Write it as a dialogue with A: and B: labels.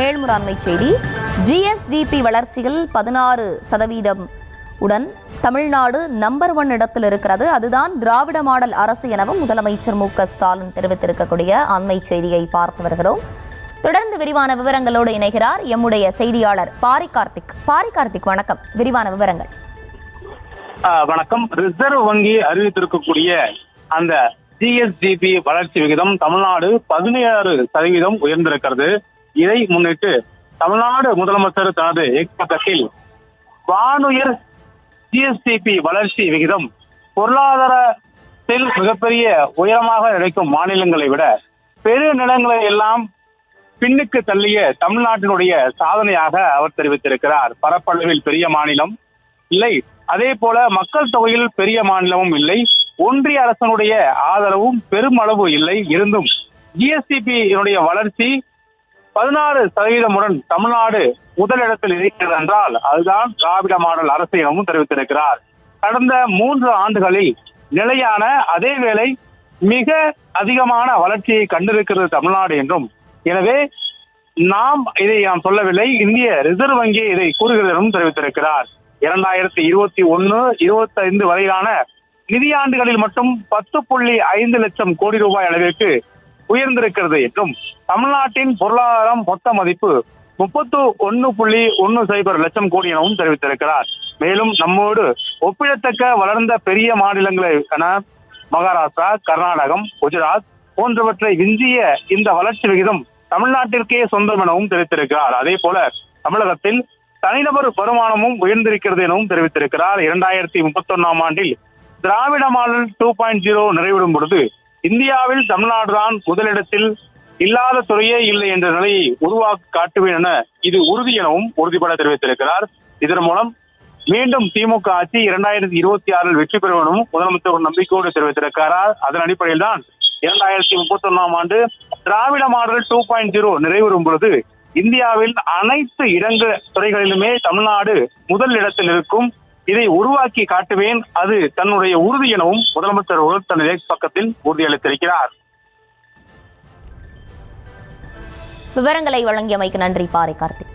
A: மேல்முறாண்மை செய்தி. ஜிஎஸ்டிபி வளர்ச்சியில் 16% உடன் தமிழ்நாடு நம்பர் 1 இடத்தில் இருக்கிறது. அதுதான் திராவிட மாடல் அரசு எனவும் முதலமைச்சர் மு.க.ஸ்டாலின் தெரிவித்திருக்கக்கூடிய அண்மை செய்தியை பார்த்து வருகிறோம். தொடர்ந்து விரிவான விவரங்களோடு இணைகிறார் எம்முடைய செய்தியாளர் பாரி கார்த்திக். வணக்கம். விரிவான விவரங்கள்.
B: வணக்கம். ரிசர்வ் வங்கி அறிவித்திருக்கக்கூடிய அந்த ஜிஎஸ்டிபி வளர்ச்சி விகிதம் தமிழ்நாடு 16% உயர்ந்திருக்கிறது. இதை முன்னிட்டு தமிழ்நாடு முதலமைச்சர் தனது எக்ஸ் பக்கத்தில் வானுயர் ஜிஎஸ்டிபி வளர்ச்சி விகிதம் பொருளாதாரத்தில் மிகப்பெரிய உயரமாக நினைக்கும் மாநிலங்களை விட பெரு நிலங்களை எல்லாம் பின்னுக்கு தள்ளிய தமிழ்நாட்டினுடைய சாதனையாக அவர் தெரிவித்திருக்கிறார். பரப்பளவில் பெரிய மாநிலம் இல்லை, அதே போல மக்கள் தொகையில் பெரிய மாநிலமும் இல்லை, ஒன்றிய அரசனுடைய ஆதரவும் பெருமளவு இல்லை. இருந்தும் ஜிஎஸ்டிபி வளர்ச்சி 16% தமிழ்நாடு முதலிடத்தில் இருக்கிறது என்றால் அதுதான் திராவிட மாடல் அரசு எனவும் தெரிவித்திருக்கிறார். கடந்த 3 ஆண்டுகளில் நிலையான அதே வேளை மிக அதிகமான வளர்ச்சியை கண்டிருக்கிறது தமிழ்நாடு என்றும், எனவே நாம் சொல்லவில்லை, இந்திய ரிசர்வ் வங்கி இதை கூறுகிறது என்றும் தெரிவித்திருக்கிறார். 2021-25 வரையிலான நிதியாண்டுகளில் மட்டும் 10.5 லட்சம் கோடி ரூபாய் அளவிற்கு உயர்ந்திருக்கிறது என்றும், தமிழ்நாட்டின் பொருளாதாரம் மொத்த மதிப்பு 31.10 லட்சம் கோடி எனவும் தெரிவித்திருக்கிறார். மேலும் நம்மோடு ஒப்பிடத்தக்க வளர்ந்த பெரிய மாநிலங்களான மகாராஷ்டிரா, கர்நாடகம், குஜராத் போன்றவற்றை விஞ்சிய இந்த வளர்ச்சி விகிதம் தமிழ்நாட்டிற்கே சொந்தம் எனவும் தெரிவித்திருக்கிறார். அதே போல தமிழகத்தில் தனிநபர் வருமானமும் உயர்ந்திருக்கிறது எனவும் தெரிவித்திருக்கிறார். 2031 ஆண்டில் திராவிட மாடல் 2.0 நிறைவிடும் பொழுது இந்தியாவில் தமிழ்நாடுதான் முதலிடத்தில் இல்லாத துறையே இல்லை என்ற நிலையை உருவாக்கி காட்டுவேன் என இது உறுதி எனவும் உறுதிபட தெரிவித்திருக்கிறார். இதன் மூலம் மீண்டும் திமுக ஆட்சி 2026 வெற்றி பெறும் எனவும் முதலமைச்சர் ஒரு நம்பிக்கையோடு தெரிவித்திருக்கிறார். அதன் அடிப்படையில் தான் 2031 ஆண்டு திராவிட மாடல் 2.0 நிறைவேறும் பொழுது இந்தியாவில் அனைத்து துறைகளிலுமே தமிழ்நாடு முதல் இடத்தில் இருக்கும். இதை உருவாக்கி காட்டுவேன், அது தன்னுடைய உறுதி எனவும் முதலமைச்சர் தனது எக்ஸ் பக்கத்தில் உறுதியளித்திருக்கிறார்.
A: விவரங்களை வழங்கியமைக்கு நன்றி பாரி கார்த்திக்.